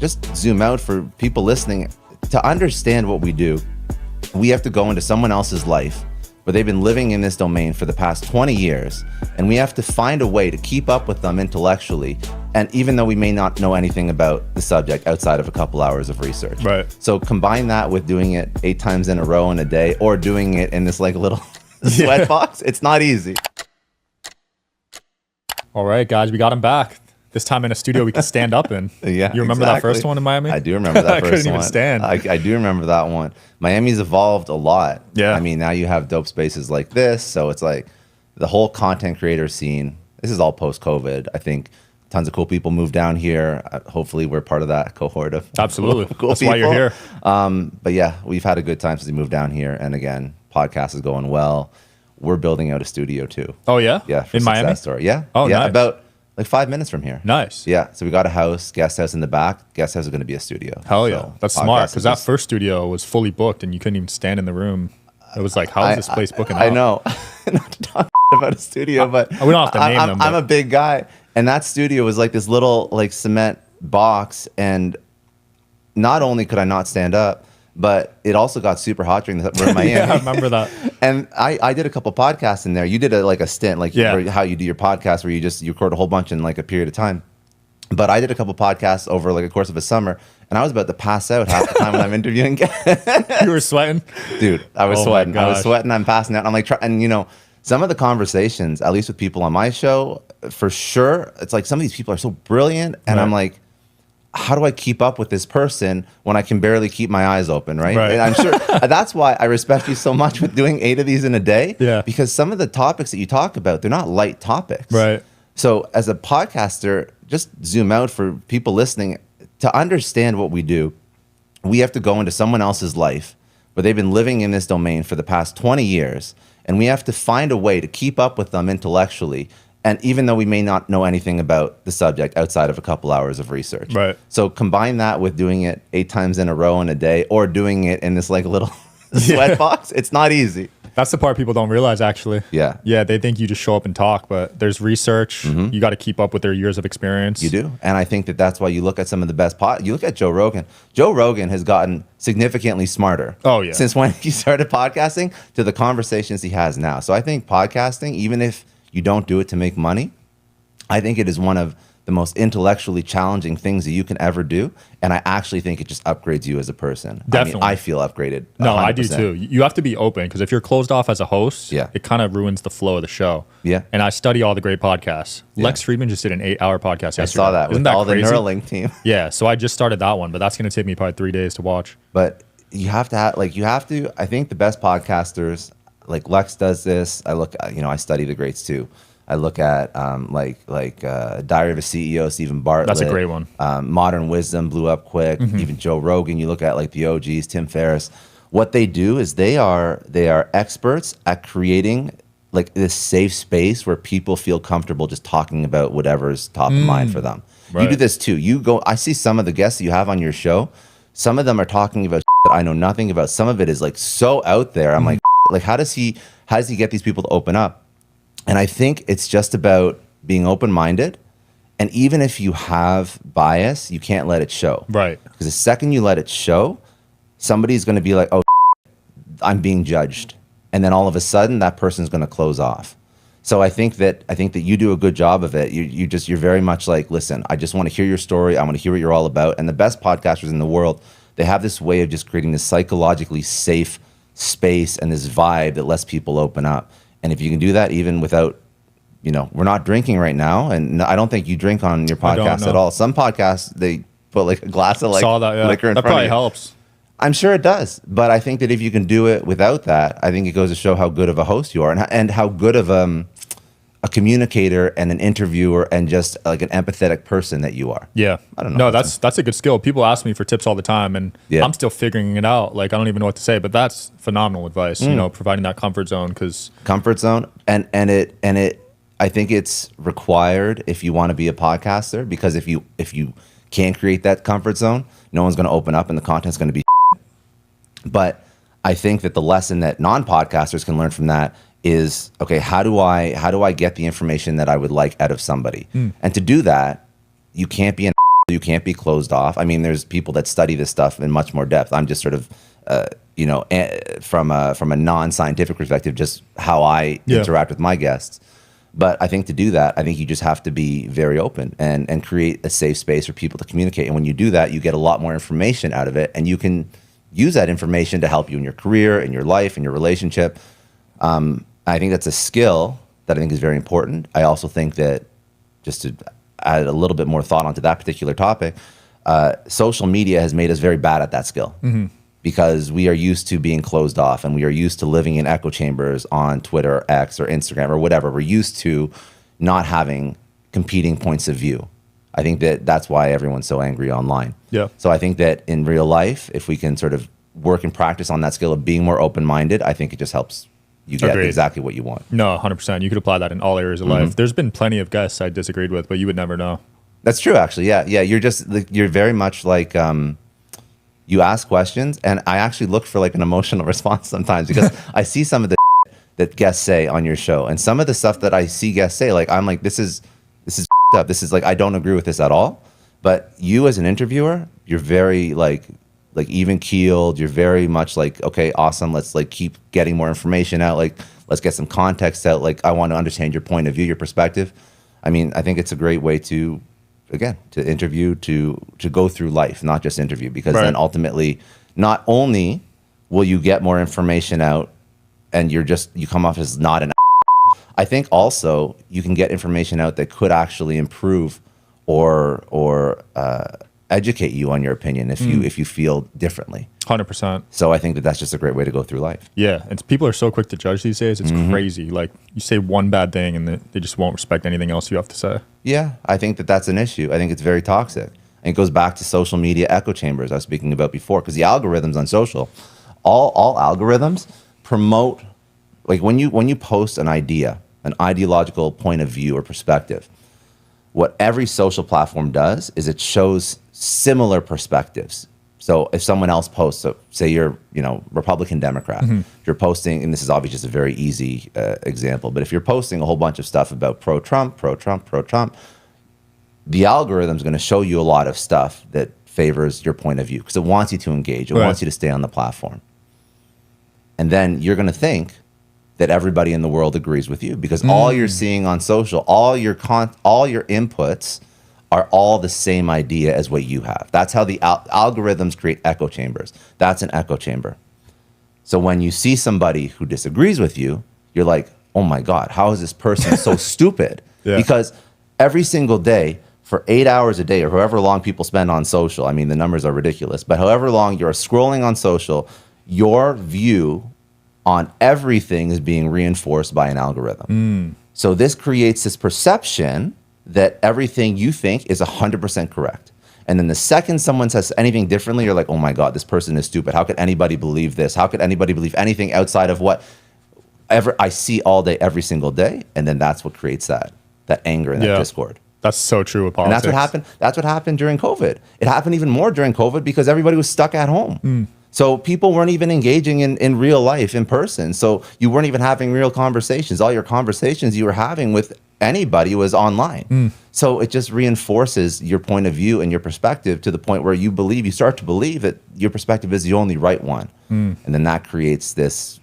just zoom out for people listening. To understand what we do, we have to go into someone else's life where they've been living in this domain for the past 20 years, and we have to find a way to keep up with them intellectually, and even though we may not know anything about the subject outside of a couple hours of research. Right. So combine that with doing it 8 times in a row in a day, or doing it in this like little sweat box. It's not easy. All right, guys, we got him back. This time in a studio we can stand up in. Yeah, you remember that first one in Miami? I do remember that first one. I couldn't even stand. I do remember that one. Miami's evolved a lot. Yeah. I mean, now you have dope spaces like this. So it's like the whole content creator scene. This is all post-COVID. I think tons of cool people moved down here. Hopefully we're part of that cohort of Absolutely. cool That's people. why you're here. But yeah, we've had a good time since we moved down here. And again, podcast is going well. We're building out a studio too. Oh, yeah? Yeah. For in Miami? Story. Yeah. Oh, yeah, nice. About like 5 minutes from here. Nice. Yeah. So we got a house, guest house in the back. Guest house is going to be a studio. Hell yeah. So That's podcast smart, is because that just- first studio was fully booked and you couldn't even stand in the room. It was like, how is this place booking I out? know. Not to talk about a studio, but we don't have to name them, I'm but- a big guy, and that studio was like this little like cement box, and not only could I not stand up, but it also got super hot during the we're in Miami. Yeah, I remember that. And I did a couple podcasts in there. You did like a stint, like Yeah. how you do your podcast, where you record a whole bunch in like a period of time. But I did a couple podcasts over like a course of a summer, and I was about to pass out half the time when I'm interviewing guests. You were sweating? Dude, I was Oh my sweating. I was gosh. sweating. I'm passing out. I'm like, and you know, some of the conversations, at least with people on my show, for sure, it's like some of these people are so brilliant, and I'm Right. like, how do I keep up with this person when I can barely keep my eyes open, right? Right. And I'm sure that's why I respect you so much with doing 8 of these in a day. Yeah. Because some of the topics that you talk about, they're not light topics. Right. So as a podcaster, just zoom out for people listening. To understand what we do, we have to go into someone else's life where they've been living in this domain for the past 20 years, and we have to find a way to keep up with them intellectually, and even though we may not know anything about the subject outside of a couple hours of research. Right. So combine that with doing it 8 times in a row in a day, or doing it in this like little sweat box. It's not easy. That's the part people don't realize, actually. Yeah. Yeah, they think you just show up and talk, but there's research. You got to keep up with their years of experience. You do. And I think that that's why you look at some of the best you look at Joe Rogan. Joe Rogan has gotten significantly smarter. Oh, yeah. Since when he started podcasting to the conversations he has now. So I think podcasting, even if you don't do it to make money, I think it is one of the most intellectually challenging things that you can ever do. And I actually think it just upgrades you as a person. Definitely. I feel upgraded. No, I do 100%. too. You have to be open, because if you're closed off as a host, Yeah. it kind of ruins the flow of the show. Yeah. And I study all the great podcasts. Lex Friedman just did an 8-hour podcast yesterday. I saw that Isn't with that all crazy? the Neuralink team. Yeah, so I just started that one, but that's going to take me probably 3 days to watch. But you have to I think the best podcasters, like Lex does this. I study the greats too. I look at Diary of a CEO, Stephen Bartlett. That's a great one. Modern Wisdom blew up quick. Even Joe Rogan. You look at like the OGs, Tim Ferriss. What they do is they are experts at creating like this safe space where people feel comfortable just talking about whatever's top of mind for them. You Right. do this too. I see some of the guests that you have on your show. Some of them are talking about that I know nothing about. Some of it is like so out there. I'm like, how does he get these people to open up? And I think it's just about being open-minded. And even if you have bias, you can't let it show. Right. Because the second you let it show, somebody's going to be like, oh, I'm being judged. And then all of a sudden, that person's going to close off. So I think that you do a good job of it. You're very much like, listen, I just want to hear your story. I want to hear what you're all about. And the best podcasters in the world, they have this way of just creating this psychologically safe space and this vibe that lets people open up. And if you can do that, even without, we're not drinking right now, and I don't think you drink on your podcast at all. Some podcasts, they put like a glass of Saw that, yeah. liquor in That front probably of you. helps. I'm sure it does, but I think that if you can do it without that, I think it goes to show how good of a host you are, and how good of a communicator and an interviewer and just like an empathetic person that you are. Yeah. I don't know. No, that's a good skill. People ask me for tips all the time, and Yeah. I'm still figuring it out. Like, I don't even know what to say, but that's phenomenal advice, providing that comfort zone, because Comfort zone, and it I think it's required if you want to be a podcaster, because if you can't create that comfort zone, no one's going to open up and the content's going to be but I think that the lesson that non-podcasters can learn from that is, okay, how do I get the information that I would like out of somebody? And to do that, you can't be an you can't be closed off. I mean, there's people that study this stuff in much more depth. I'm just sort of, from a non-scientific perspective, just how I interact with my guests. But I think to do that, I think you just have to be very open and create a safe space for people to communicate. And when you do that, you get a lot more information out of it, and you can use that information to help you in your career, in your life, in your relationship. I think that's a skill that I think is very important. I also think that, just to add a little bit more thought onto that particular topic, social media has made us very bad at that skill, because we are used to being closed off, and we are used to living in echo chambers on Twitter or X or Instagram or whatever. We're used to not having competing points of view. I think that that's why everyone's so angry online. Yeah. So I think that in real life, if we can sort of work and practice on that skill of being more open-minded, I think it just helps you get exactly what you want. No, 100%. You could apply that in all areas of life. There's been plenty of guests I disagreed with, but you would never know. That's true, actually. Yeah. You're very much like, you ask questions, and I actually look for like an emotional response sometimes, because I see some of the that guests say on your show, and some of the stuff that I see guests say, like, I'm like, this is up. This is like, I don't agree with this at all. But you as an interviewer, you're very like even keeled. You're very much like, okay, awesome. Let's like keep getting more information out. Like, let's get some context out. Like, I want to understand your point of view, your perspective. I mean, I think it's a great way to, again, to interview, to go through life, not just interview, because then ultimately, not only will you get more information out, and you come off as not an, I think also you can get information out that could actually improve or educate you on your opinion if you feel differently. 100%. So I think that that's just a great way to go through life. Yeah, and people are so quick to judge these days. It's crazy. Like, you say one bad thing and they just won't respect anything else you have to say. Yeah, I think that that's an issue. I think it's very toxic. And it goes back to social media echo chambers I was speaking about before, because the algorithms on social, all algorithms promote, like when you post an idea, an ideological point of view or perspective, what every social platform does is it shows similar perspectives. So if someone else posts, so say you're, Republican, Democrat, if you're posting, and this is obviously just a very easy example, but if you're posting a whole bunch of stuff about pro-Trump, the algorithm is going to show you a lot of stuff that favors your point of view, because it wants you to engage. It wants you to stay on the platform. And then you're going to think that everybody in the world agrees with you, because all you're seeing on social, all your inputs are all the same idea as what you have. That's how the algorithms create echo chambers. That's an echo chamber. So when you see somebody who disagrees with you, you're like, oh my God, how is this person so stupid? Because every single day, for 8 hours a day, or however long people spend on social, I mean, the numbers are ridiculous, but however long you're scrolling on social, your view on everything is being reinforced by an algorithm. So this creates this perception that everything you think is 100% correct. And then the second someone says anything differently, you're like, oh my God, this person is stupid. How could anybody believe this? How could anybody believe anything outside of what I see all day, every single day? And then that's what creates that anger and that discord. That's so true with politics. And that's what happened. That's what happened during COVID. It happened even more during COVID because everybody was stuck at home. So people weren't even engaging in real life, in person. So you weren't even having real conversations. All your conversations you were having with anybody was online. So it just reinforces your point of view and your perspective to the point where you start to believe that your perspective is the only right one. And then that creates this,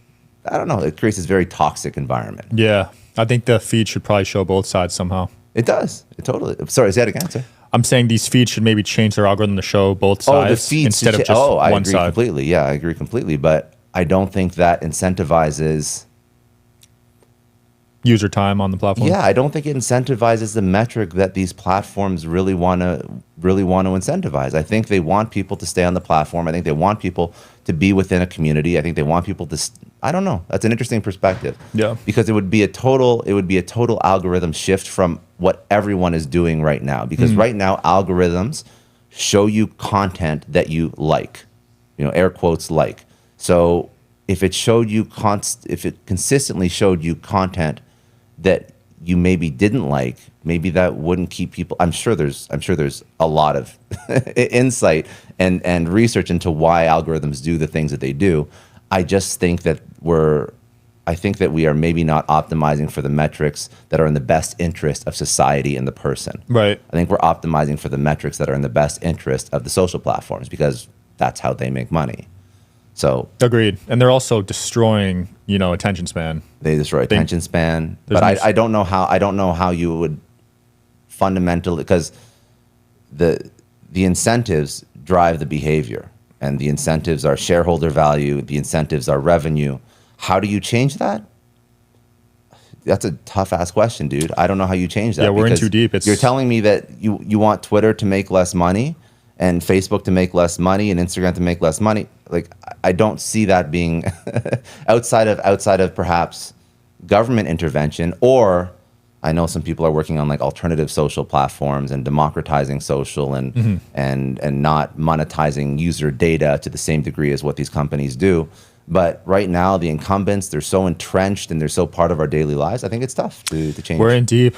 I don't know, it creates this very toxic environment. Yeah. I think the feed should probably show both sides somehow. It does. It totally. Sorry, say that again, sir. I'm saying these feeds should maybe change their algorithm to show both sides the feeds instead of just I one agree side. Completely. Yeah, I agree completely. But I don't think that incentivizes user time on the platform. Yeah, I don't think it incentivizes the metric that these platforms really want to incentivize. I think they want people to stay on the platform. I think they want people to be within a community. I think they want people to. I don't know. That's an interesting perspective. Yeah. Because it would be a total algorithm shift from what everyone is doing right now. Because right now algorithms show you content that you like, air quotes like. So if it consistently showed you content that you maybe didn't like, maybe that wouldn't keep people. I'm sure there's a lot of insight and research into why algorithms do the things that they do. I just think that we're I think that we are maybe not optimizing for the metrics that are in the best interest of society and the person. Right. I think we're optimizing for the metrics that are in the best interest of the social platforms because that's how they make money. So Agreed. And they're also destroying, attention span. they destroy attention span. there's But no- I don't know how you would fundamentally, because the incentives drive the behavior, and the incentives are shareholder value. The incentives are revenue. How do you change that? That's a tough ass question, dude. I don't know how you change that. Yeah, we're in because too deep. You're telling me that you want Twitter to make less money and Facebook to make less money and Instagram to make less money. Like, I don't see that being outside of perhaps government intervention, or I know some people are working on like alternative social platforms and democratizing social and and not monetizing user data to the same degree as what these companies do. But right now, the incumbents, they're so entrenched and they're so part of our daily lives. I think it's tough to change. We're in deep.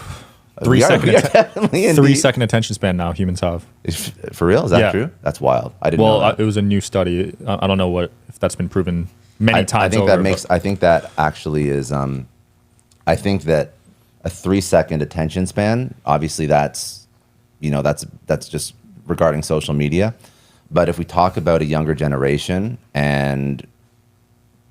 We are definitely in 3 deep. second attention span now humans have. For real? Is that Yeah. true? That's wild. I didn't know that. It was a new study. I don't know if that's been proven many times. I think over, that makes. I think that actually is. I think that a 3 second attention span. Obviously, that's just regarding social media. But if we talk about a younger generation and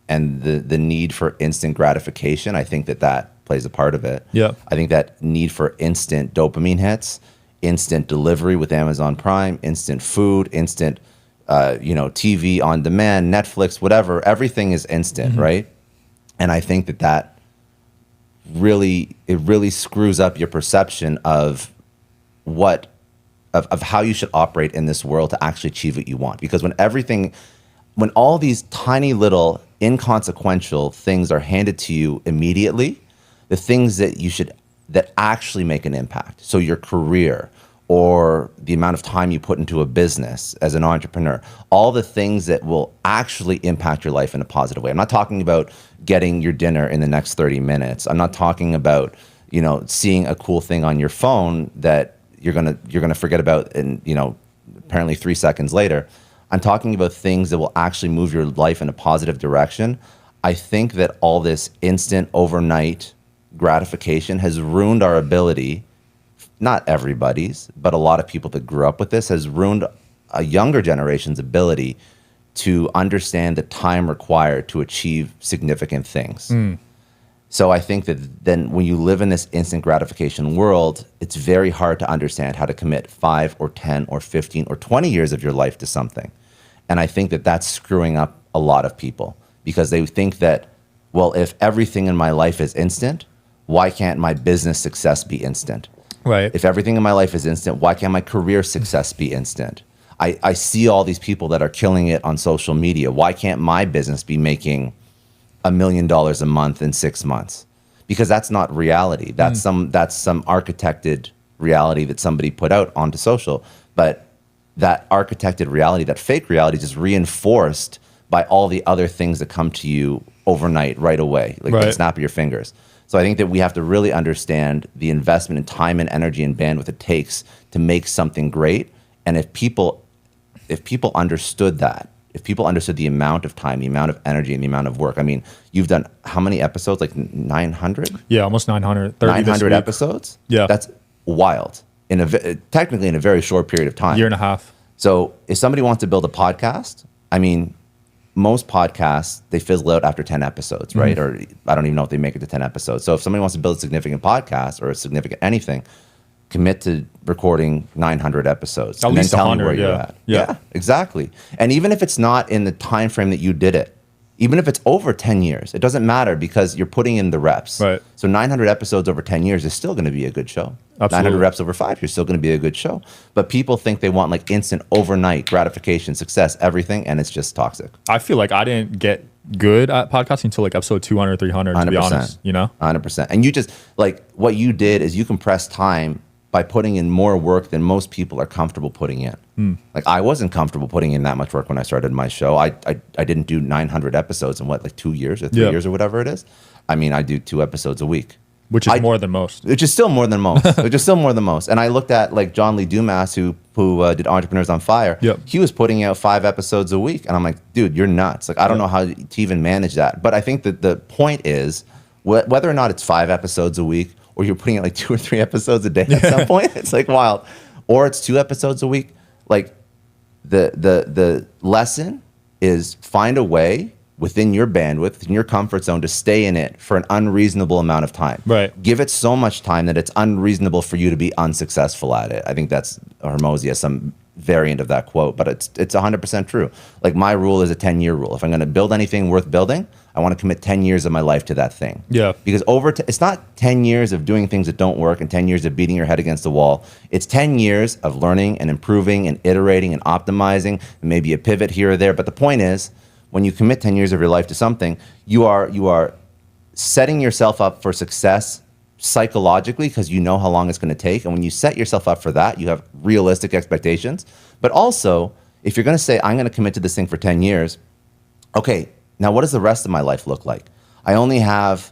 the need for instant gratification, I think that plays a part of it. Yeah. I think that need for instant dopamine hits, instant delivery with Amazon Prime, instant food, instant TV on demand, Netflix, whatever, everything is instant, right? And I think that really screws up your perception of how you should operate in this world to actually achieve what you want. Because when all these tiny little inconsequential things are handed to you immediately, the things that actually make an impact. So your career or the amount of time you put into a business as an entrepreneur, all the things that will actually impact your life in a positive way. I'm not talking about getting your dinner in the next 30 minutes. I'm not talking about, seeing a cool thing on your phone that you're going to forget about and, apparently 3 seconds later. I'm talking about things that will actually move your life in a positive direction. I think that all this instant overnight gratification has ruined our ability, not everybody's, but a lot of people that grew up with this, has ruined a younger generation's ability to understand the time required to achieve significant things. So I think that then when you live in this instant gratification world, it's very hard to understand how to commit 5 or 10 or 15 or 20 years of your life to something. And I think that that's screwing up a lot of people because they think that, well, if everything in my life is instant, why can't my business success be instant? Right. If everything in my life is instant, why can't my career success be instant? I see all these people that are killing it on social media. Why can't my business be making $1 million a month in 6 months? Because that's not reality. That's some architected reality that somebody put out onto social. But that architected reality, that fake reality, is just reinforced by all the other things that come to you overnight, right away, like the snap of your fingers. So I think that we have to really understand the investment in time and energy and bandwidth it takes to make something great. And if people understood that, if people understood the amount of time, the amount of energy, and the amount of work. I mean, you've done how many episodes? Like 900? Yeah, almost 900. 900 episodes? Yeah. That's wild. Technically in a very short period of time. Year and a half. So if somebody wants to build a podcast, I mean, most podcasts, they fizzle out after 10 episodes, right? Or I don't even know if they make it to 10 episodes. So if somebody wants to build a significant podcast or a significant anything, commit to recording 900 episodes. At and least then tell 100, me where you're yeah. at. Yeah. Exactly. And even if it's not in the time frame that you did it, even if it's over 10 years, it doesn't matter because you're putting in the reps. Right. So 900 episodes over 10 years is still going to be a good show. Absolutely. 900 reps over 5 years still going to be a good show. But people think they want like instant overnight gratification, success, everything, and it's just toxic. I feel like I didn't get good at podcasting until like episode 200, 300, to be honest, 100%. And you just, like, what you did is you compressed time by putting in more work than most people are comfortable putting in. Like, I wasn't comfortable putting in that much work when I started my show. I didn't do 900 episodes in like 2 years or 3 years or whatever it is. I mean, I do 2 episodes a week. Which is more than most. Which is still more than most. Which is still more than most. And I looked at like John Lee Dumas, who did Entrepreneurs on Fire, Yep. he was putting out 5 episodes a week. And I'm like, dude, you're nuts. Like, I don't know how to even manage that. But I think that the point is whether or not it's 5 episodes a week or you're putting out like 2 or 3 episodes a day at some point, it's like wild. Or it's 2 episodes a week. Like the lesson is find a way within your bandwidth, in your comfort zone, to stay in it for an unreasonable amount of time. Right. Give it so much time that it's unreasonable for you to be unsuccessful at it. I think that's Hormozy has some variant of that quote, but it's 100% true. Like my rule is a 10-year rule. If I'm going to build anything worth building, I want to commit 10 years of my life to that thing. Yeah. Because it's not 10 years of doing things that don't work and 10 years of beating your head against the wall. It's 10 years of learning and improving and iterating and optimizing, and maybe a pivot here or there. But the point is, when you commit 10 years of your life to something, you are setting yourself up for success psychologically because you know how long it's going to take. And when you set yourself up for that, you have realistic expectations. But also, if you're going to say, I'm going to commit to this thing for 10 years, okay, now what does the rest of my life look like? I only have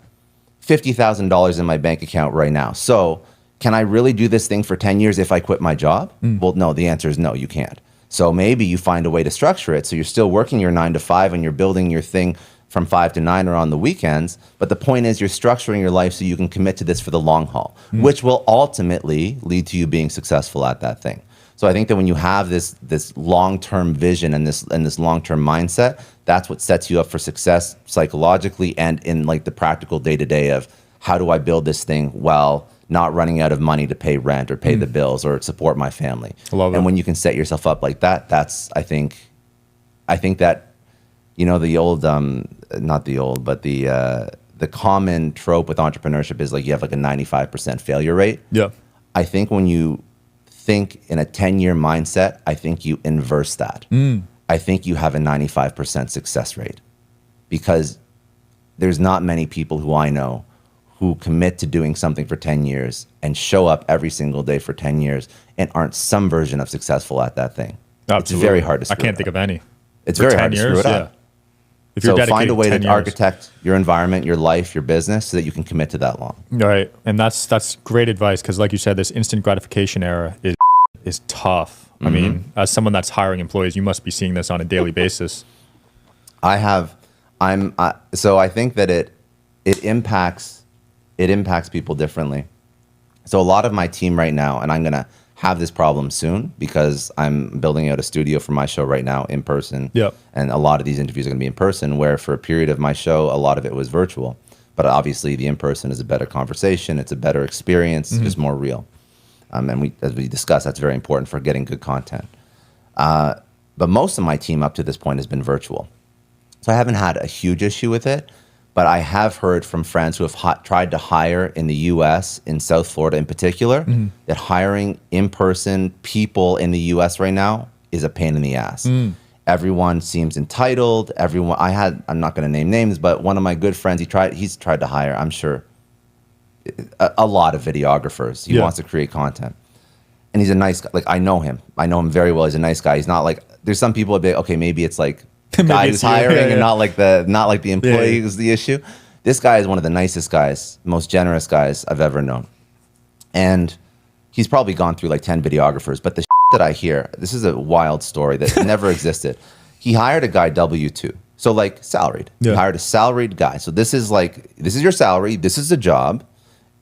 $50,000 in my bank account right now. So can I really do this thing for 10 years if I quit my job? Well, no, the answer is no, you can't. So maybe you find a way to structure it so you're still working your 9 to 5 and you're building your thing from 5 to 9 or on the weekends. But the point is you're structuring your life so you can commit to this for the long haul, which will ultimately lead to you being successful at that thing. So I think that when you have this long-term vision and this long-term mindset, that's what sets you up for success psychologically and in like the practical day-to-day of how do I build this thing while not running out of money to pay rent or pay the bills or support my family. I love it. And when you can set yourself up like that, that's I think that, you know, the old not the old, but the common trope with entrepreneurship is like you have like a 95% failure rate. Yeah. I think when you think in a 10-year mindset, I think you inverse that. I think you have a 95% success rate because there's not many people who I know who commit to doing something for 10 years and show up every single day for 10 years and aren't some version of successful at that thing. Absolutely. It's very hard to screw I can't it think up. of any. It's For very 10 hard to screw years, it up. If you're So dedicated find a way 10 to years. architect your environment, your life, your business so that you can commit to that long. Right. And that's great advice because like you said, this instant gratification era is tough. I mean, as someone that's hiring employees, you must be seeing this on a daily basis. So I think that it impacts people differently. So a lot of my team right now, and I'm going to have this problem soon because I'm building out a studio for my show right now in person. Yep. And a lot of these interviews are going to be in person, where for a period of my show, a lot of it was virtual. But obviously the in-person is a better conversation. It's a better experience. It's just more real. And as we discussed, that's very important for getting good content. But most of my team up to this point has been virtual. So I haven't had a huge issue with it, but I have heard from friends who have tried to hire in the US, in South Florida in particular, that hiring in-person people in the US right now is a pain in the ass. Everyone seems entitled. I'm not going to name names, but one of my good friends, he's tried to hire, I'm sure, a lot of videographers. He wants to create content. And he's a nice guy. Like, I know him very well. He's a nice guy. He's not like, there's some people that be like, okay, maybe it's like the guy who's hiring and not like the employee who's the issue. This guy is one of the nicest guys, most generous guys I've ever known. And he's probably gone through like 10 videographers. But the that I hear, this is a wild story that never existed. He hired a guy W-2. So like salaried. Yeah. He hired a salaried guy. So this is your salary. This is a job.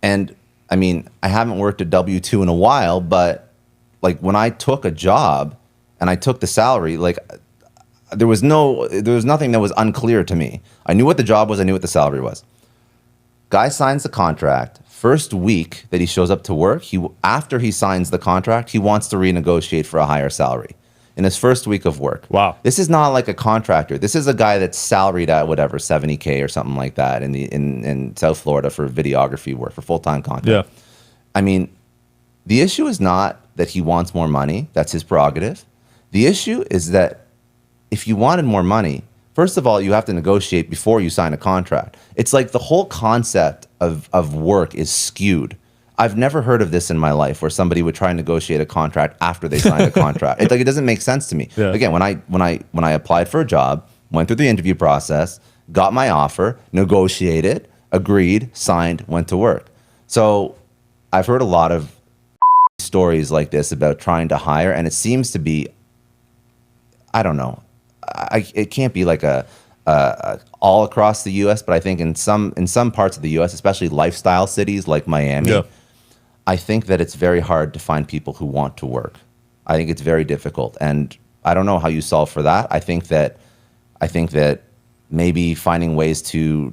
And I mean, I haven't worked at W-2 in a while, but like when I took a job and I took the salary, like there was nothing that was unclear to me. I knew what the job was. I knew what the salary was. Guy signs the contract. First week that he shows up to work, after he signs the contract, he wants to renegotiate for a higher salary in his first week of work. Wow. This is not like a contractor. This is a guy that's salaried at whatever, 70K or something like that in South Florida for videography work, for full-time content. Yeah. I mean, the issue is not that he wants more money. That's his prerogative. The issue is that if you wanted more money, first of all, you have to negotiate before you sign a contract. It's like the whole concept of work is skewed. I've never heard of this in my life where somebody would try and negotiate a contract after they signed a contract. It doesn't make sense to me. Yeah. Again, when I applied for a job, went through the interview process, got my offer, negotiated, agreed, signed, went to work. So I've heard a lot of stories like this about trying to hire, and it seems to be, I don't know, it can't be like a all across the U.S., but I think in some parts of the U.S., especially lifestyle cities like Miami, Yeah. I think that it's very hard to find people who want to work. I think it's very difficult, and I don't know how you solve for that. I think that maybe finding ways to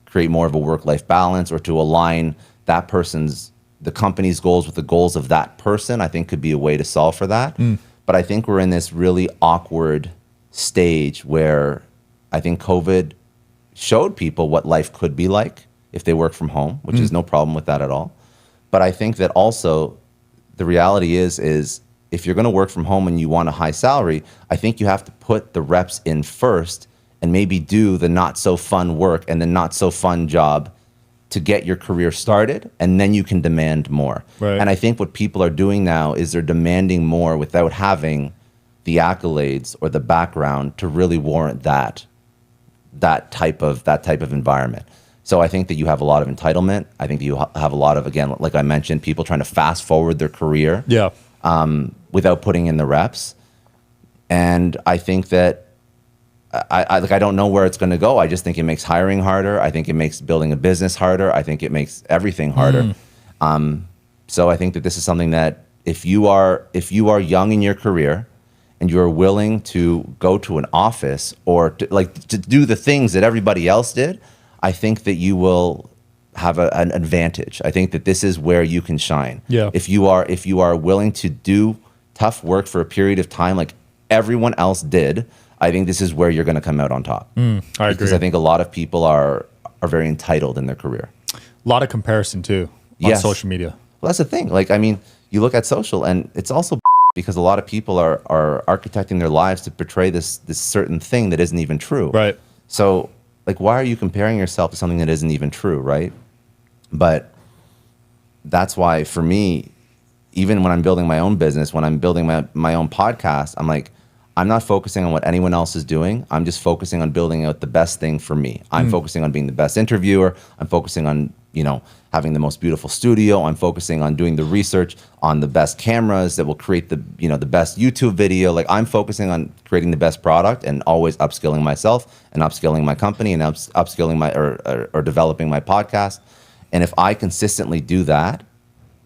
create more of a work-life balance, or to align the company's goals with the goals of that person, I think could be a way to solve for that. But I think we're in this really awkward stage where I think COVID showed people what life could be like if they work from home, which is no problem with that at all. But I think that also the reality is if you're going to work from home and you want a high salary, I think you have to put the reps in first and maybe do the not so fun work and the not so fun job to get your career started, and then you can demand more. Right. And I think what people are doing now is they're demanding more without having the accolades or the background to really warrant that type of environment. So I think that you have a lot of entitlement. I think that you have a lot of, again, like I mentioned, people trying to fast forward their career Yeah. without putting in the reps. And I think that I don't know where it's going to go. I just think it makes hiring harder. I think it makes building a business harder. I think it makes everything harder. So I think that this is something that if you are young in your career and you're willing to go to an office or to do the things that everybody else did, I think that you will have an advantage. I think that this is where you can shine. Yeah. If you are willing to do tough work for a period of time like everyone else did, I think this is where you're going to come out on top. I agree. Because I think a lot of people are very entitled in their career. A lot of comparison too on Yes. social media. Well, that's the thing. Like, I mean, you look at social, and it's also because a lot of people are architecting their lives to portray this certain thing that isn't even true. Right. So, like, why are you comparing yourself to something that isn't even true, right? But that's why, for me, even when I'm building my own business, when I'm building my own podcast, I'm like, I'm not focusing on what anyone else is doing. I'm just focusing on building out the best thing for me. I'm focusing on being the best interviewer. I'm focusing on, having the most beautiful studio. I'm focusing on doing the research on the best cameras that will create the best YouTube video. Like, I'm focusing on creating the best product and always upskilling myself and upskilling my company and upskilling or developing my podcast. And if I consistently do that,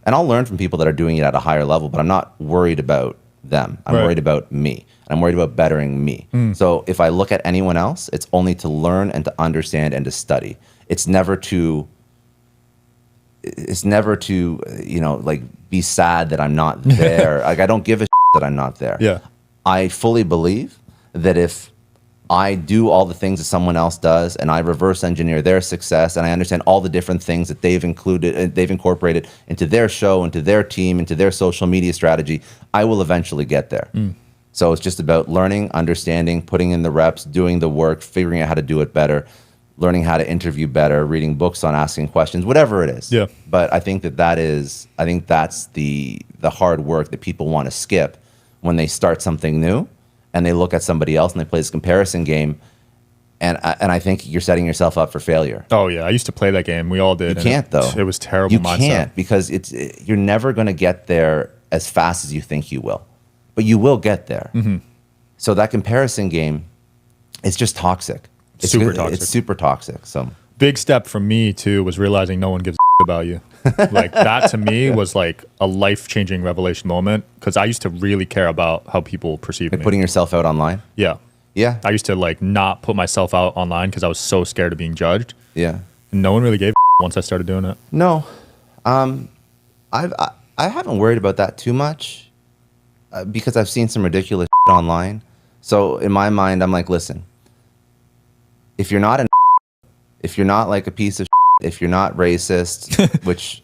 and I'll learn from people that are doing it at a higher level, but I'm not worried about them. I'm Right. worried about me. I'm worried about bettering me. So if I look at anyone else, it's only to learn and to understand and to study. It's never to like be sad that I'm not there. Like, I don't give a that I'm not there. Yeah. I fully believe that if I do all the things that someone else does and I reverse engineer their success and I understand all the different things that they've incorporated into their show, into their team, into their social media strategy, I will eventually get there. So it's just about learning, understanding, putting in the reps, doing the work, figuring out how to do it better, learning how to interview better, reading books on asking questions, whatever it is. Yeah. But I think that's the hard work that people want to skip when they start something new and they look at somebody else and they play this comparison game. And I think you're setting yourself up for failure. Oh yeah, I used to play that game. We all did. You can't, though. It was terrible You mindset. can't, because you're never going to get there as fast as you think you will. But you will get there. So that comparison game, it's just toxic. It's Super toxic. It's super toxic. So Big step for me too was realizing no one gives a about you. Like, that to me was like a life-changing revelation moment, because I used to really care about how people perceive me. putting yourself out online. Yeah. Yeah. I used to like not put myself out online because I was so scared of being judged. Yeah. And no one really gave a once I started doing it. No. I haven't worried about that too much because I've seen some ridiculous online. So in my mind, I'm like, listen, if you're not if you're not like a piece of if you're not racist, which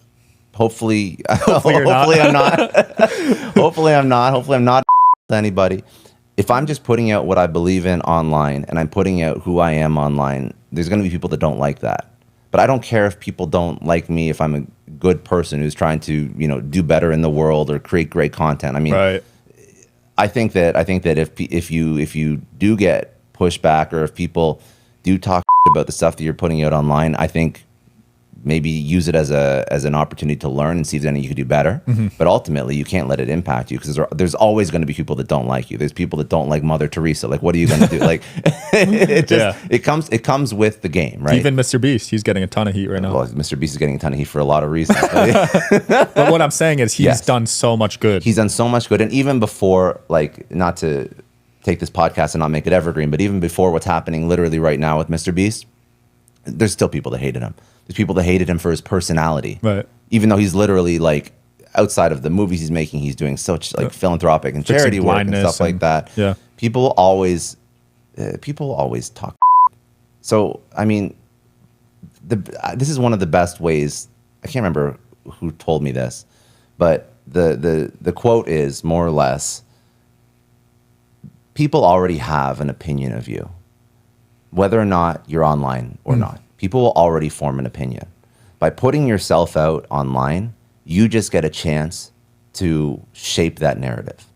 hopefully you're not. I'm not. Hopefully I'm not to anybody. If I'm just putting out what I believe in online and I'm putting out who I am online, there's going to be people that don't like that. But I don't care if people don't like me if I'm a good person who's trying to, do better in the world or create great content. I mean, Right. I think that if you do get pushback or if people do talk about the stuff that you're putting out online, I think maybe use it as an opportunity to learn and see if there's anything you could do better. But ultimately, you can't let it impact you, because there's always going to be people that don't like you. There's people that don't like Mother Teresa. Like, what are you going to do? Like, it comes with the game, right? Even Mr. Beast, he's getting a ton of heat right now. Well, Mr. Beast is getting a ton of heat for a lot of reasons. But what I'm saying is he's done so much good. He's done so much good. And even before, like, not to take this podcast and not make it evergreen, but even before what's happening literally right now with Mr. Beast, there's still people that hated him. There's people that hated him for his personality. Right. Even though he's literally, like, outside of the movies he's making, he's doing such, like, philanthropic and charity work and stuff like that. Yeah. People always talk. So, I mean, this is one of the best ways. I can't remember who told me this, but the quote is more or less, people already have an opinion of you, whether or not you're online or not. People will already form an opinion. By putting yourself out online, you just get a chance to shape that narrative.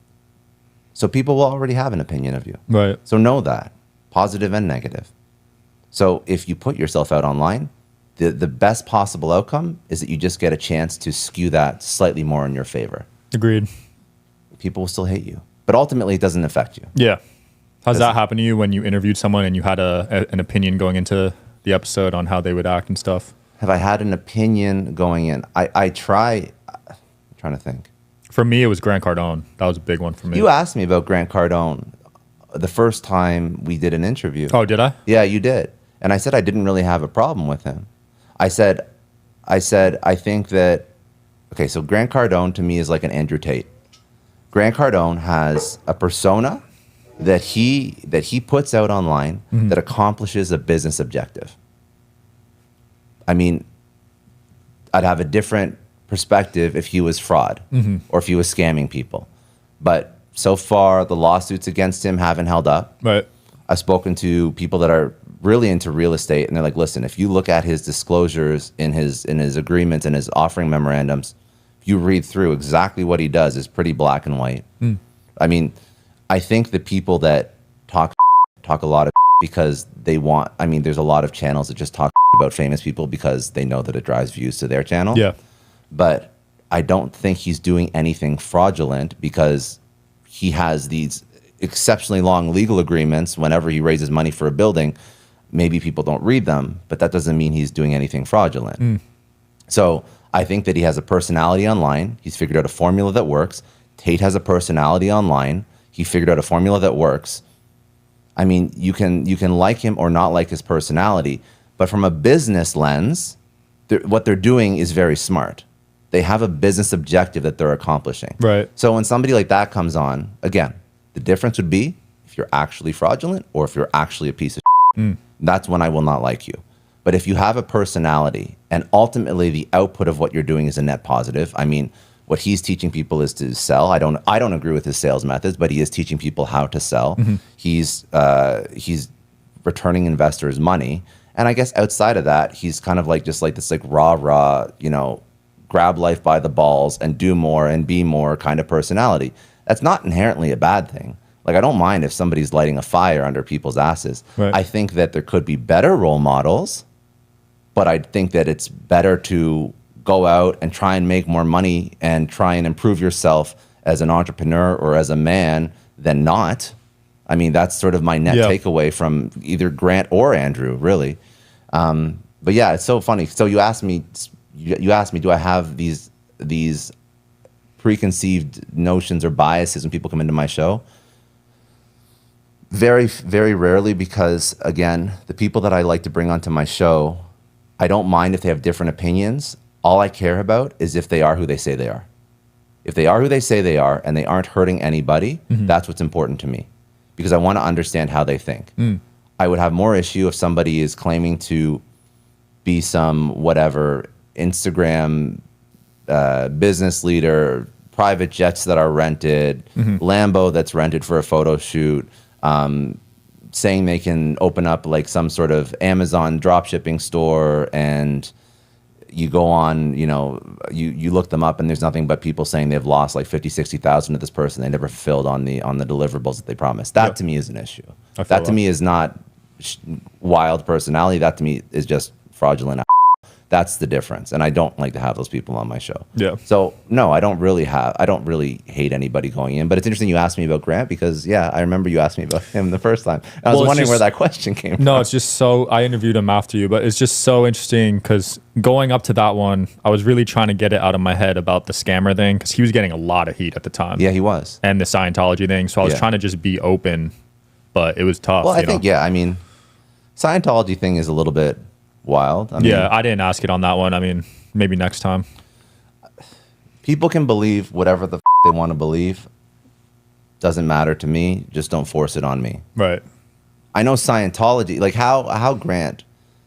So people will already have an opinion of you. Right. So know that, positive and negative. So if you put yourself out online, the best possible outcome is that you just get a chance to skew that slightly more in your favor. Agreed. People will still hate you, but ultimately it doesn't affect you. Yeah. Has that happened to you when you interviewed someone and you had an opinion going into the episode on how they would act and stuff? Have I had an opinion going in? I'm trying to think. For me, it was Grant Cardone. That was a big one for me. You asked me about Grant Cardone the first time we did an interview. Oh, did I? Yeah, you did. And I said I didn't really have a problem with him. I said I think that, okay, so Grant Cardone to me is like an Andrew Tate. Grant Cardone has a persona that he puts out online that accomplishes a business objective. I mean, I'd have a different perspective if he was fraud or if he was scamming people. But so far, the lawsuits against him haven't held up. Right. I've spoken to people that are really into real estate, and they're like, listen, if you look at his disclosures in his agreements and his offering memorandums, if you read through exactly what he does is pretty black and white. I mean, I think the people that talk a lot of because they want, I mean, there's a lot of channels that just talk about famous people because they know that it drives views to their channel. Yeah. But I don't think he's doing anything fraudulent, because he has these exceptionally long legal agreements. Whenever he raises money for a building, maybe people don't read them, but that doesn't mean he's doing anything fraudulent. So I think that he has a personality online. He's figured out a formula that works. Tate has a personality online. He figured out a formula that works. I mean, you can like him or not like his personality, but from a business lens, what they're doing is very smart. They have a business objective that they're accomplishing. Right. So when somebody like that comes on, again, the difference would be if you're actually fraudulent or if you're actually a piece of shit. That's when I will not like you. But if you have a personality and ultimately the output of what you're doing is a net positive, I mean, what he's teaching people is to sell. I don't agree with his sales methods, but he is teaching people how to sell. He's returning investors money. And I guess outside of that, he's kind of like just like this like rah, you know, grab life by the balls and do more and be more kind of personality. That's not inherently a bad thing. Like, I don't mind if somebody's lighting a fire under people's asses. Right. I think that there could be better role models, but I think that it's better to go out and try and make more money and try and improve yourself as an entrepreneur or as a man than not. I mean, that's sort of my net takeaway from either Grant or Andrew, really. But yeah, it's so funny. So you asked me, do I have these preconceived notions or biases when people come into my show? Very, very rarely, because again, the people that I like to bring onto my show, I don't mind if they have different opinions. All I care about is if they are who they say they are. If they are who they say they are and they aren't hurting anybody, that's what's important to me, because I want to understand how they think. I would have more issue if somebody is claiming to be some whatever Instagram business leader, private jets that are rented, Lambo that's rented for a photo shoot, saying they can open up like some sort of Amazon drop shipping store, and you go on, you know, you look them up and there's nothing but people saying they've lost like 50, 60,000 to this person. They never fulfilled on the deliverables that they promised. That to me is an issue. That to me is not wild personality. That to me is just fraudulent. That's the difference. And I don't like to have those people on my show. Yeah. So no, I don't really hate anybody going in. But it's interesting you asked me about Grant because I remember you asked me about him the first time. I was Well, it's wondering where just- that question came from. No, it's just so I interviewed him after you, but it's just so interesting because going up to that one, I was really trying to get it out of my head about the scammer thing because he was getting a lot of heat at the time. Yeah, he was. And the Scientology thing. So I was Yeah. trying to just be open, but it was tough. Well, I you think, know? I mean, Scientology thing is a little bit wild. I mean, Yeah, I didn't ask it on that one. I mean, maybe next time. people can believe whatever the they want to believe. Doesn't matter to me. Just don't force it on me. Right. I know Scientology, like how Grant,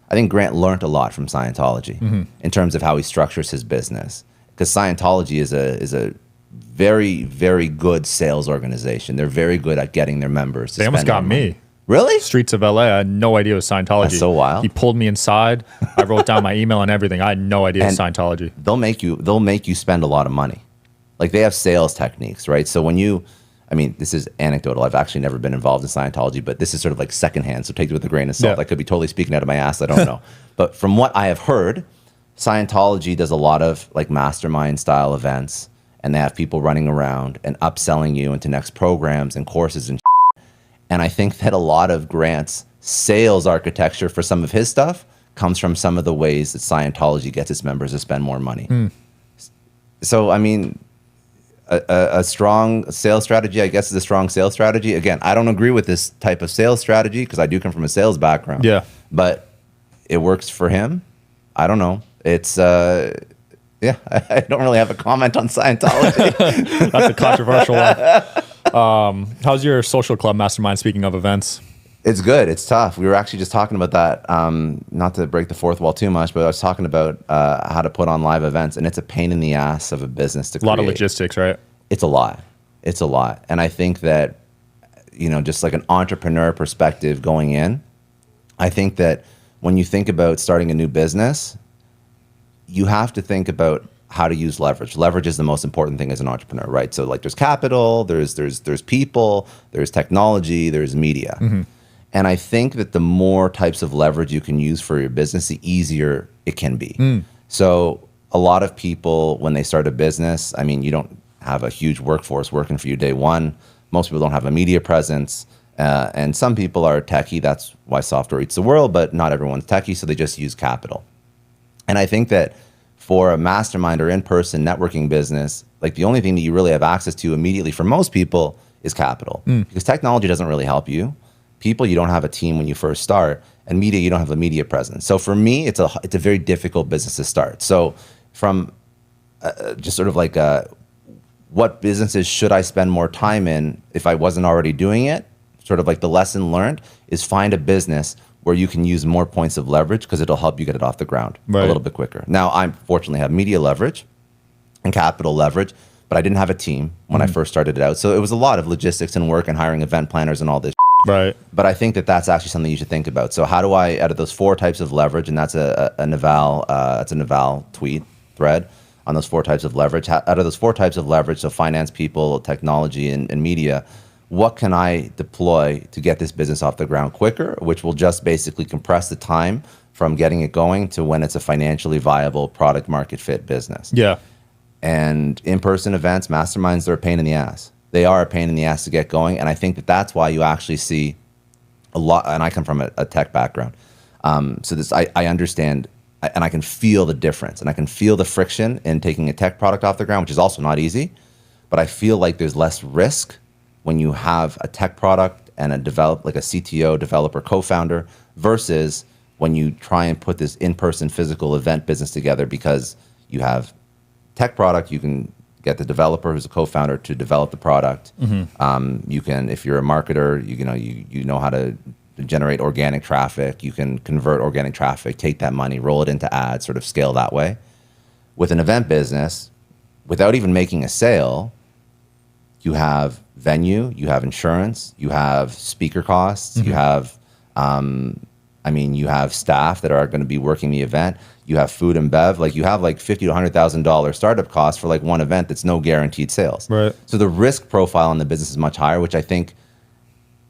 I think Grant learned a lot from Scientology in terms of how he structures his business. Because Scientology is a very, very good sales organization. They're very good at getting their members to They almost spend got more money. me. Really? Streets of LA. I had no idea it was Scientology. That's so wild. He pulled me inside. I wrote down my email and everything. I had no idea it was And- Scientology. They'll make you spend a lot of money. Like they have sales techniques, right? So when you, I mean, this is anecdotal. I've actually never been involved in Scientology, but this is sort of like secondhand. So take it with a grain of salt. Yeah. I could be totally speaking out of my ass. I don't know. But from what I have heard, Scientology does a lot of like mastermind style events, and they have people running around and upselling you into next programs and courses and shit. And I think that a lot of Grant's sales architecture for some of his stuff comes from some of the ways that Scientology gets its members to spend more money. So, I mean, a strong sales strategy, I guess, is a strong sales strategy. Again, I don't agree with this type of sales strategy because I do come from a sales background. Yeah. But it works for him. I don't know. It's, I don't really have a comment on Scientology. That's a controversial one. How's your social club mastermind, speaking of events? It's good. It's tough. We were actually just talking about that. Not to break the fourth wall too much, but I was talking about how to put on live events, and it's a pain in the ass of a business to A lot of create. logistics, right? It's a lot. It's a lot. And I think that, just like an entrepreneur perspective going in, I think that when you think about starting a new business, you have to think about how to use leverage. Leverage is the most important thing as an entrepreneur, right? So like there's capital, there's people, there's technology, there's media. And I think that the more types of leverage you can use for your business, the easier it can be. So a lot of people, when they start a business, I mean, you don't have a huge workforce working for you day one. Most people don't have a media presence. And some people are techie. That's why software eats the world, but not everyone's techie, so they just use capital. And I think that for a mastermind or in-person networking business, like the only thing that you really have access to immediately for most people is capital. Because technology doesn't really help you. People, you don't have a team when you first start, and media, you don't have a media presence. So for me, it's a very difficult business to start. So from just sort of like what businesses should I spend more time in if I wasn't already doing it? Sort of like the lesson learned is find a business where you can use more points of leverage because it'll help you get it off the ground a little bit quicker. Now, I fortunately have media leverage and capital leverage, but I didn't have a team when I first started it out. So it was a lot of logistics and work and hiring event planners and all this. Right. But I think that that's actually something you should think about. So how do I, out of those 4 types of leverage, and that's a Naval tweet thread on those 4 types of leverage, out of those 4 types of leverage, so finance, people, technology, and media, what can I deploy to get this business off the ground quicker, which will just basically compress the time from getting it going to when it's a financially viable product market fit business. Yeah. And in-person events, masterminds, they're a pain in the ass. They are a pain in the ass to get going. And I think that that's why you actually see a lot, and I come from a tech background. So this, I understand, and I can feel the difference, and I can feel the friction in taking a tech product off the ground, which is also not easy. But I feel like there's less risk when you have a tech product and a CTO, developer, co-founder, versus when you try and put this in-person physical event business together, because you have tech product, you can get the developer who's a co-founder to develop the product. You can, if you're a marketer, you know how to generate organic traffic. You can convert organic traffic, take that money, roll it into ads, sort of scale that way. With an event business, without even making a sale, you have venue, you have insurance, you have speaker costs, you have, you have staff that are going to be working the event. You have food and bev, like you have like $50,000 to $100,000 startup costs for like one event that's no guaranteed sales. Right. So the risk profile on the business is much higher, which I think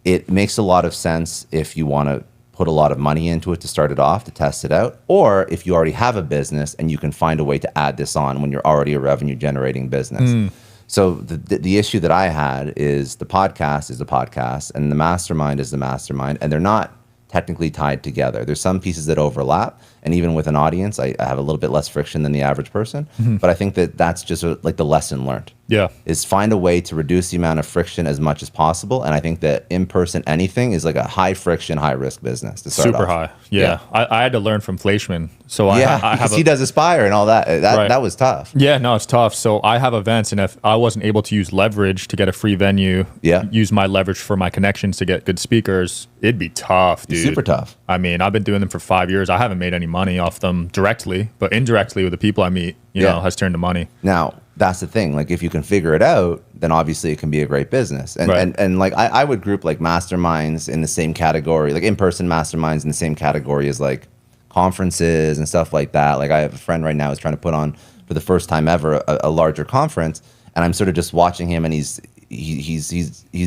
it makes a lot of sense if you want to put a lot of money into it to start it off, to test it out, or if you already have a business and you can find a way to add this on when you're already a revenue generating business. So the issue that I had is the podcast is the podcast and the mastermind is the mastermind, and they're not technically tied together. There's some pieces that overlap, and even with an audience, I have a little bit less friction than the average person. But I think that that's just like the lesson learned. Yeah. Is find a way to reduce the amount of friction as much as possible. And I think that in-person anything is like a high friction, high risk business to start Super off. high. Yeah. I had to learn from Fleischman. So I have because he does Aspire and all that. Right. That was tough. Yeah, no, it's tough. So I have events, and if I wasn't able to use leverage to get a free venue, use my leverage for my connections to get good speakers, it'd be tough, dude. Super tough. I mean, I've been doing them for 5 years. I haven't made any money off them directly, but indirectly with the people I meet, you know, has turned to money. Now, that's the thing. Like, if you can figure it out, then obviously it can be a great business. And and like I would group like masterminds in the same category, like in-person masterminds in the same category as like conferences and stuff like that. Like, I have a friend right now who's trying to put on for the first time ever a larger conference, and I'm sort of just watching him, and he's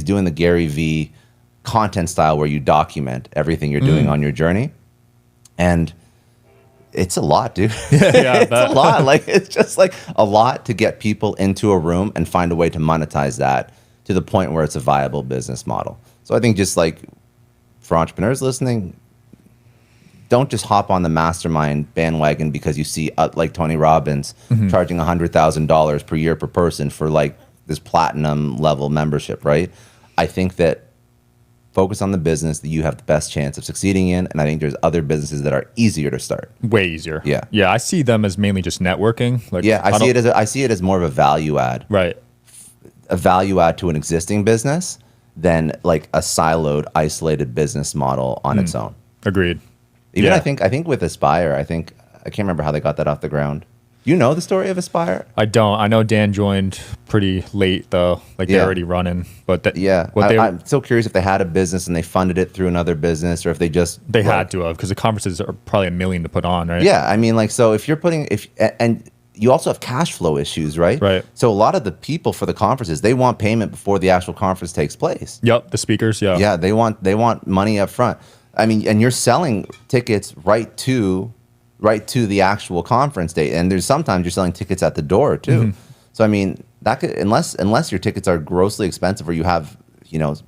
doing the Gary V content style where you document everything you're doing on your journey, and it's a lot, dude. It's a lot. Like, it's just like a lot to get people into a room and find a way to monetize that to the point where it's a viable business model. So I think just like for entrepreneurs listening, don't just hop on the mastermind bandwagon because you see like Tony Robbins charging $100,000 per year per person for like this platinum level membership, right? I think that focus on the business that you have the best chance of succeeding in, and I think there's other businesses that are easier to start. Way easier. Yeah. Yeah, I see them as mainly just networking. Like, Yeah, I see it as more of a value add. Right. A value add to an existing business than like a siloed, isolated business model on its own. Agreed. Even Yeah. I think with Aspire, I can't remember how they got that off the ground. You know the story of Aspire? I don't. I know Dan joined pretty late though. Like they're already running. But I'm so curious if they had a business and they funded it through another business, or if they just had to have, because the conferences are probably $1 million to put on, right? Yeah, I mean, like, so if you're and you also have cash flow issues, right? Right. So a lot of the people for the conferences, they want payment before the actual conference takes place. Yep. The speakers. Yeah. Yeah, they want money up front. I mean, and you're selling tickets right to the actual conference date, and there's sometimes you're selling tickets at the door too. So I mean, that could, unless your tickets are grossly expensive, or you have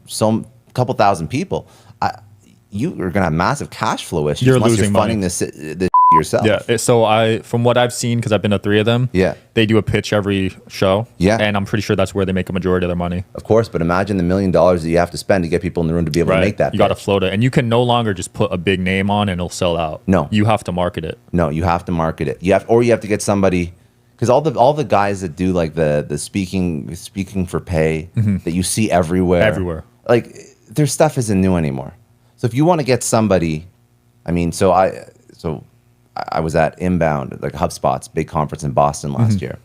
some couple thousand people, you are gonna have massive cash flow issues unless you're funding this yourself. Yeah. So from what I've seen, because I've been to 3 of them, they do a pitch every show. Yeah. And I'm pretty sure that's where they make a majority of their money. Of course, but imagine the $1 million that you have to spend to get people in the room to be able to make that. You got to float it, and you can no longer just put a big name on and it'll sell out. No, you have to market it. No, you have to market it. You have to get somebody, because all the guys that do like the speaking for pay that you see everywhere, like their stuff isn't new anymore. So if you want to get somebody, I mean, so I was at Inbound, like HubSpot's big conference in Boston last year,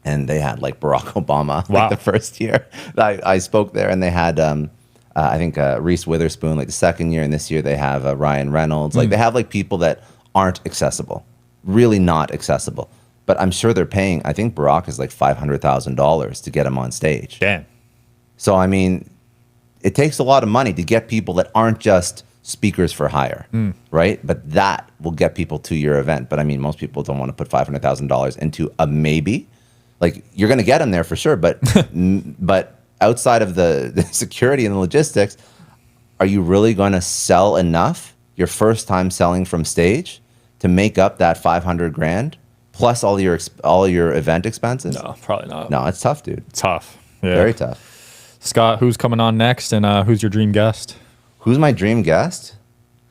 and they had like Barack Obama like the first year I spoke there, and they had I think Reese Witherspoon like the second year, and this year they have Ryan Reynolds. Like they have like people that aren't accessible, really not accessible. But I'm sure they're paying. I think Barack is like $500,000 to get him on stage. Damn. So I mean, it takes a lot of money to get people that aren't just speakers for hire, right? But that will get people to your event. But I mean, most people don't want to put $500,000 into a maybe. Like, you're going to get them there for sure, but but outside of the security and the logistics, are you really going to sell enough your first time selling from stage to make up that $500,000 plus all your event expenses? No, probably not. No, it's tough, dude. Tough. Yeah. Very tough. Scott, who's coming on next, and who's your dream guest? Who's my dream guest?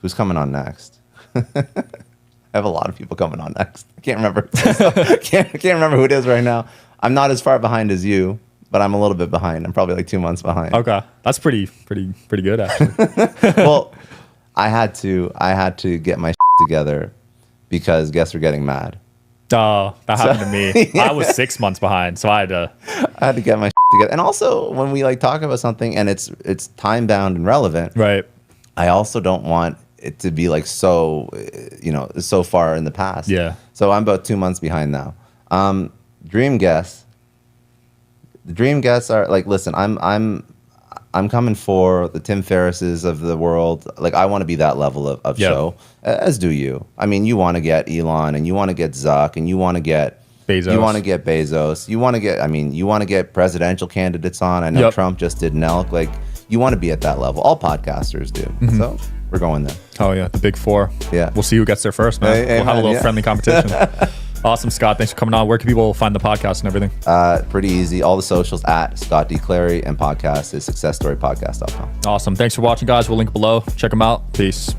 Who's coming on next? I have a lot of people coming on next. I can't remember. can't remember who it is right now. I'm not as far behind as you, but I'm a little bit behind. I'm probably like 2 months behind. Okay, that's pretty good actually. Well, I had to get my together because guests were getting mad. That happened to me. Yeah. I was 6 months behind, so I had to get my together. And also, when we like talk about something and it's time bound and relevant, right? I also don't want it to be like so far in the past. Yeah. So I'm about 2 months behind now. Dream guests. The dream guests are like, listen, I'm coming for the Tim Ferrisses of the world. Like, I want to be that level of Yeah. show, as do you. I mean, you want to get Elon, and you want to get Zuck, and you want to get Bezos. You want to get Bezos. You want to get. I mean, you want to get presidential candidates on. I know Yep. Trump just did Nelk. Like, you want to be at that level. All podcasters do. So we're going there. Oh yeah, the big four. Yeah. We'll see who gets there first, man. Hey, we'll have a man, little yeah. friendly competition. Awesome, Scott. Thanks for coming on. Where can people find the podcast and everything? Pretty easy. All the socials at Scott D. Clary, and podcast is successstorypodcast.com. Awesome. Thanks for watching, guys. We'll link below. Check them out. Peace.